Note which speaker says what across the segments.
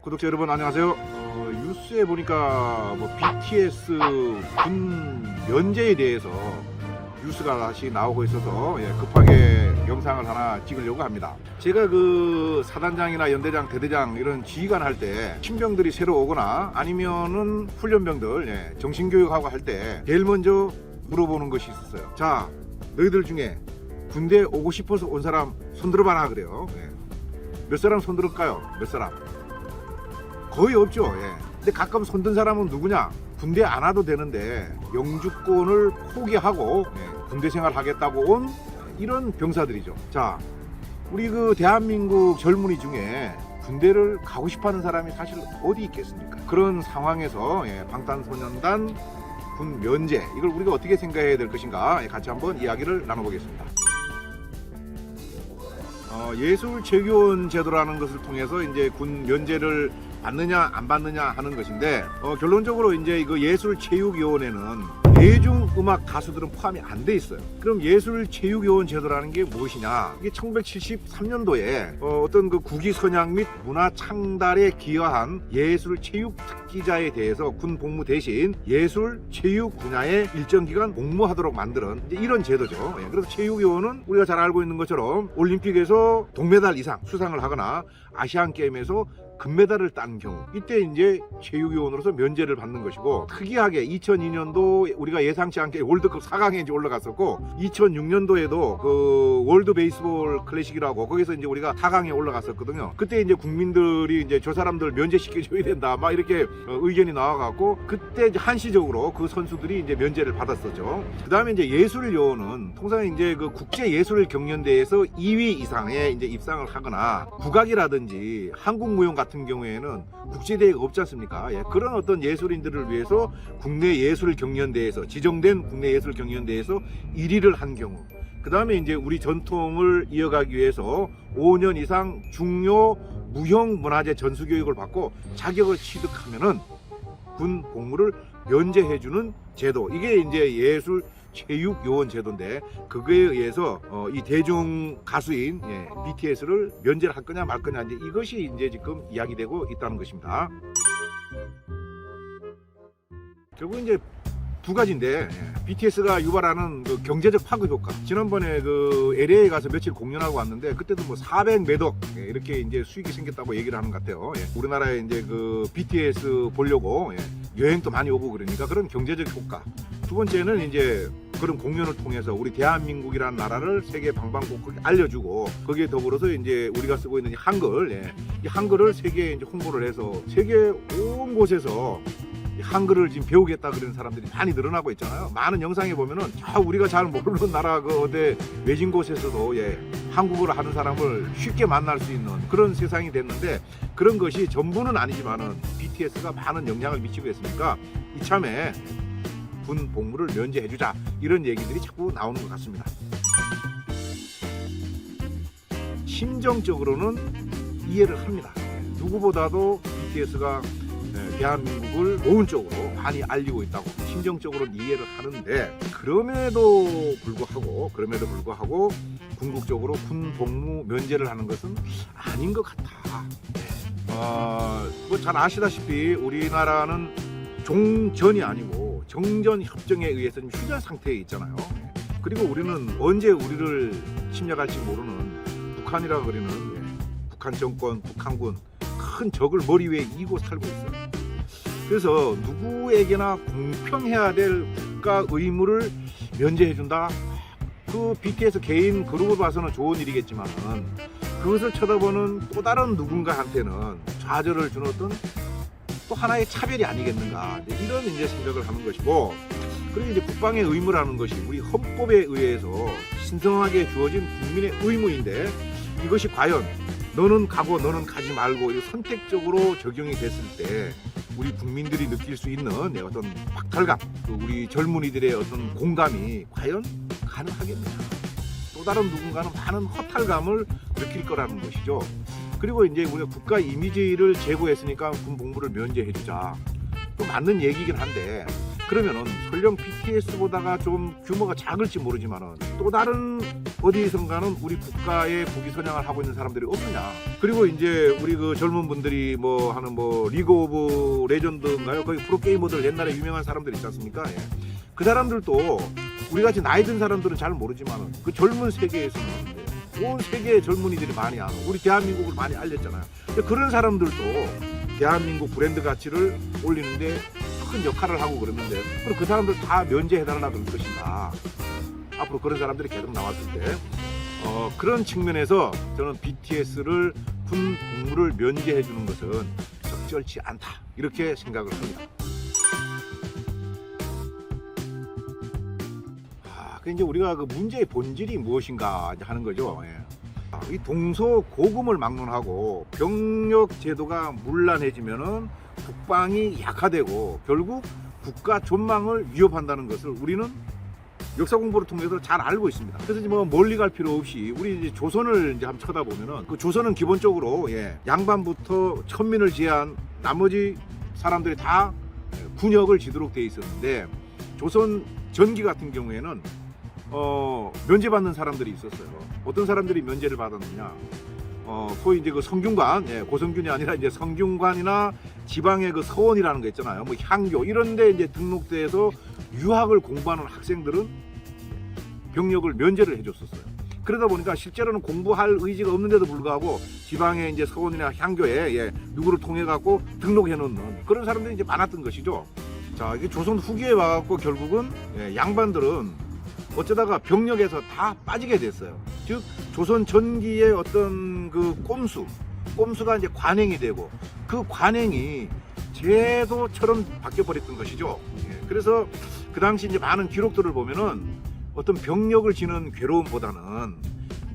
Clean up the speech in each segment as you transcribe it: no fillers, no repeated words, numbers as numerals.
Speaker 1: 구독자 여러분 안녕하세요. 뉴스에 보니까 BTS 군 면제에 대해서 뉴스가 다시 나오고 있어서 급하게 영상을 하나 찍으려고 합니다. 제가 그 사단장이나 연대장, 대대장 이런 지휘관 할 때 신병들이 새로 오거나 아니면은 훈련병들 정신교육하고 할 때 제일 먼저 물어보는 것이 있었어요. 자, 너희들 중에 군대 오고 싶어서 온 사람 손들어봐라 그래요. 몇 사람 손들을까요? 몇 사람? 거의 없죠. 근데 가끔 손든 사람은 누구냐? 군대 안 와도 되는데 영주권을 포기하고 군대 생활 하겠다고 온 이런 병사들이죠. 자, 우리 그 대한민국 젊은이 중에 군대를 가고 싶어하는 사람이 사실 어디 있겠습니까? 그런 상황에서 방탄소년단 군 면제, 이걸 우리가 어떻게 생각해야 될 것인가 같이 한번 이야기를 나눠보겠습니다. 예술체육위원 제도라는 것을 통해서 이제 군 면제를 받느냐 안 받느냐 하는 것인데, 결론적으로 이제 이거 예술체육위원회는 대중음악 가수들은 포함이 안 돼 있어요. 그럼 예술체육위원 제도라는 게 무엇이냐? 이게 1973년도에 어떤 그 국위 선양 및 문화 창달에 기여한 예술체육 특기자에 대해서 군 복무 대신 예술체육 분야에 일정 기간 복무하도록 만드는 이제 이런 제도죠. 그래서 체육위원은 우리가 잘 알고 있는 것처럼 올림픽에서 동메달 이상 수상을 하거나 아시안 게임에서 금메달을 딴 경우, 이때 이제 체육위원으로서 면제를 받는 것이고, 특이하게 2002년도 우리가 예상치 않게 월드컵 4강에 이제 올라갔었고, 2006년도에도 그 월드 베이스볼 클래식이라고 거기서 이제 우리가 4강에 올라갔었거든요. 그때 이제 국민들이 이제 저 사람들 면제시켜줘야 된다 막 이렇게 의견이 나와갖고, 그때 이제 한시적으로 그 선수들이 이제 면제를 받았었죠. 그 다음에 이제 예술요원은 통상 이제 그 국제예술경연대회에서 2위 이상에 이제 입상을 하거나, 국악이라든지 한국무용 같은 경우에는 국제대회가 없지 않습니까? 그런 어떤 예술인들을 위해서 국내 예술경연대회에서, 지정된 국내 예술경연대회에서 1위를 한 경우, 그 다음에 이제 우리 전통을 이어가기 위해서 5년 이상 중요 무형문화재 전수교육을 받고 자격을 취득하면은 군 복무를 면제해주는 제도, 이게 이제 예술 체육요원 제도인데, 그거에 의해서 이 대중 가수인 BTS를 면제를 할 거냐 말 거냐, 이제 이것이 이제 지금 이야기되고 있다는 것입니다. 결국 이제 두 가지인데, BTS가 유발하는 그 경제적 파급 효과. 지난번에 그 LA에 가서 며칠 공연하고 왔는데, 그때도 뭐 400매덕 이렇게 이제 수익이 생겼다고 얘기를 하는 것 같아요. 우리나라에 이제 그 BTS 보려고 여행도 많이 오고 그러니까 그런 경제적 효과. 두 번째는 이제 그런 공연을 통해서 우리 대한민국이라는 나라를 세계 방방곡곡에 알려주고, 거기에 더불어서 이제 우리가 쓰고 있는 한글, 이 한글을 세계에 이제 홍보를 해서 세계 온 곳에서 한글을 지금 배우겠다 그러는 사람들이 많이 늘어나고 있잖아요. 많은 영상에 보면은 우리가 잘 모르는 나라 그 어디 외진 곳에서도 한국어를 하는 사람을 쉽게 만날 수 있는 그런 세상이 됐는데, 그런 것이 전부는 아니지만은 BTS가 많은 영향을 미치고 있으니까 이참에 군 복무를 면제해주자, 이런 얘기들이 자꾸 나오는 것 같습니다. 심정적으로는 이해를 합니다. 누구보다도 BTS가 대한민국을 좋은 쪽으로 많이 알리고 있다고 심정적으로는 이해를 하는데, 그럼에도 불구하고 궁극적으로 군 복무 면제를 하는 것은 아닌 것 같아. 뭐 잘 아시다시피 우리나라는 종전이 아니고 정전 협정에 의해서 휴전 상태에 있잖아요. 그리고 우리는 언제 우리를 침략할지 모르는 북한이라 그러는 북한 정권, 북한군, 큰 적을 머리 위에 이고 살고 있어요. 그래서 누구에게나 공평해야 될 국가 의무를 면제해준다. 그 BTS 개인 그룹을 봐서는 좋은 일이겠지만, 그것을 쳐다보는 또 다른 누군가한테는 좌절을 주는 어떤 또 하나의 차별이 아니겠는가, 이런 이제 생각을 하는 것이고, 그리고 이제 국방의 의무라는 것이 우리 헌법에 의해서 신성하게 주어진 국민의 의무인데, 이것이 과연 너는 가고 너는 가지 말고 이 선택적으로 적용이 됐을 때 우리 국민들이 느낄 수 있는 어떤 박탈감, 우리 젊은이들의 어떤 공감이 과연 가능하겠느냐. 또 다른 누군가는 많은 허탈감을 느낄 거라는 것이죠. 그리고 이제 우리가 국가 이미지를 제고했으니까 군 복무를 면제해주자, 또 맞는 얘기긴 한데, 그러면은 설령 BTS보다가 좀 규모가 작을지 모르지만은 또 다른 어디선가는 우리 국가의 국위 선양을 하고 있는 사람들이 없느냐. 그리고 이제 우리 그 젊은 분들이 뭐 하는 뭐 리그 오브 레전드인가요? 거기 프로게이머들 옛날에 유명한 사람들 있지 않습니까? 예. 그 사람들도 우리 같이 나이 든 사람들은 잘 모르지만 그 젊은 세계에서는 온 세계의 젊은이들이 많이 알아. 우리 대한민국을 많이 알렸잖아요. 그런 사람들도 대한민국 브랜드 가치를 올리는데 큰 역할을 하고 그랬는데, 그럼 그 사람들 다 면제해달라 그럴 것인가. 앞으로 그런 사람들이 계속 나왔을 때 그런 측면에서 저는 BTS를 군 복무를 면제해 주는 것은 적절치 않다, 이렇게 생각을 합니다. 그 이제 우리가 그 문제의 본질이 무엇인가 하는 거죠. 이 동서고금을 막론하고 병력 제도가 문란해지면은 국방이 약화되고 결국 국가 존망을 위협한다는 것을 우리는 역사 공부를 통해서 잘 알고 있습니다. 그래서 뭐 멀리 갈 필요 없이 우리 이제 조선을 이제 한번 쳐다보면은 그 조선은 기본적으로 양반부터 천민을 제한 나머지 사람들이 다 군역을 지도록 돼 있었는데, 조선 전기 같은 경우에는 면제받는 사람들이 있었어요. 어떤 사람들이 면제를 받았느냐? 소위 이제 그 성균관, 고성균이 아니라 이제 성균관이나 지방의 그 서원이라는 거 있잖아요. 뭐 향교 이런데 이제 등록돼서 유학을 공부하는 학생들은 병력을 면제를 해줬었어요. 그러다 보니까 실제로는 공부할 의지가 없는데도 불구하고 지방의 이제 서원이나 향교에 누구를 통해 갖고 등록해 놓는 그런 사람들이 이제 많았던 것이죠. 자, 이게 조선 후기에 와갖고 결국은 양반들은 어쩌다가 병력에서 다 빠지게 됐어요. 즉 조선 전기의 어떤 그 꼼수가 이제 관행이 되고 그 관행이 제도처럼 바뀌어 버렸던 것이죠. 그래서 그 당시 이제 많은 기록들을 보면은 어떤 병력을 지는 괴로움보다는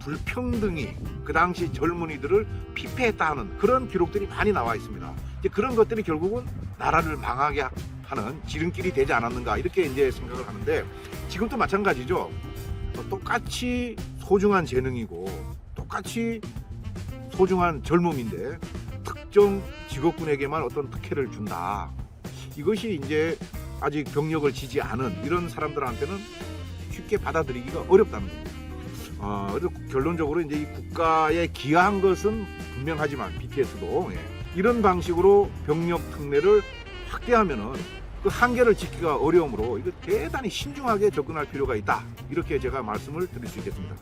Speaker 1: 불평등이 그 당시 젊은이들을 피폐했다 하는 그런 기록들이 많이 나와 있습니다. 이제 그런 것들이 결국은 나라를 망하게 하는 지름길이 되지 않았는가, 이렇게 이제 생각을 하는데, 지금도 마찬가지죠. 똑같이 소중한 재능이고 똑같이 소중한 젊음인데 특정 직업군에게만 어떤 특혜를 준다. 이것이 이제 아직 병력을 지지 않은 이런 사람들한테는 쉽게 받아들이기가 어렵다는 겁니다. 그래서 결론적으로 이제 이 국가에 기여한 것은 분명하지만 BTS도 이런 방식으로 병력 특례를 확대하면은 그 한계를 짓기가 어려우므로 이거 대단히 신중하게 접근할 필요가 있다, 이렇게 제가 말씀을 드릴 수 있겠습니다.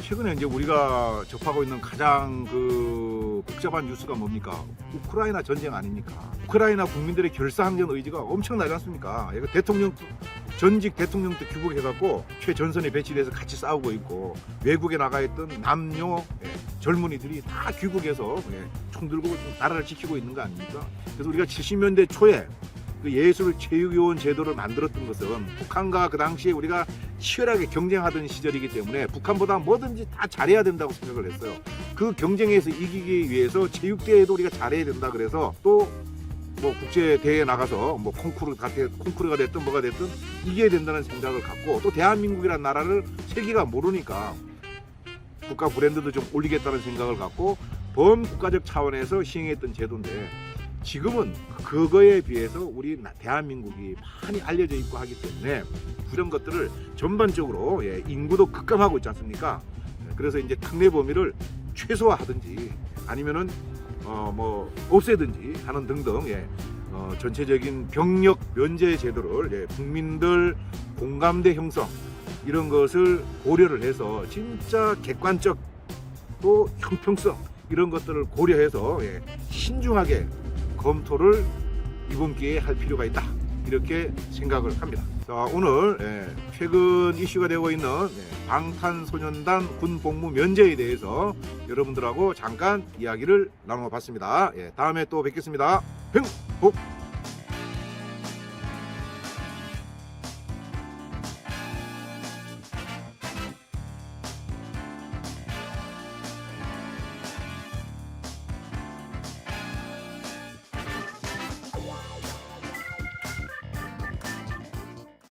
Speaker 1: 최근에 이제 우리가 접하고 있는 가장 그 복잡한 뉴스가 뭡니까? 우크라이나 전쟁 아닙니까? 우크라이나 국민들의 결사항전 의지가 엄청나지 않습니까? 전직 대통령도 귀국해갖고 최전선에 배치돼서 같이 싸우고 있고, 외국에 나가 있던 남녀 젊은이들이 다 귀국해서 총 들고 나라를 지키고 있는 거 아닙니까? 그래서 우리가 70년대 초에 그 예술체육요원 제도를 만들었던 것은 북한과 그 당시에 우리가 치열하게 경쟁하던 시절이기 때문에 북한보다 뭐든지 다 잘해야 된다고 생각을 했어요. 그 경쟁에서 이기기 위해서 체육대회도 우리가 잘해야 된다. 그래서 또 뭐 국제 대회에 나가서 뭐 콩쿠르가 됐든 뭐가 됐든 이겨야 된다는 생각을 갖고, 또 대한민국이라는 나라를 세계가 모르니까 국가 브랜드도 좀 올리겠다는 생각을 갖고 범국가적 차원에서 시행했던 제도인데, 지금은 그거에 비해서 우리 대한민국이 많이 알려져 있고 하기 때문에 그런 것들을 전반적으로 인구도 급감하고 있지 않습니까? 그래서 이제 특례 범위를 최소화하든지 아니면은 뭐 없애든지 하는 등등 전체적인 병력 면제 제도를 국민들 공감대 형성 이런 것을 고려를 해서 진짜 객관적 또 형평성 이런 것들을 고려해서 신중하게 검토를 이번 기회에 할 필요가 있다, 이렇게 생각을 합니다. 자, 오늘 최근 이슈가 되고 있는 방탄소년단 군 복무 면제에 대해서 여러분들하고 잠깐 이야기를 나눠봤습니다. 다음에 또 뵙겠습니다. 행복!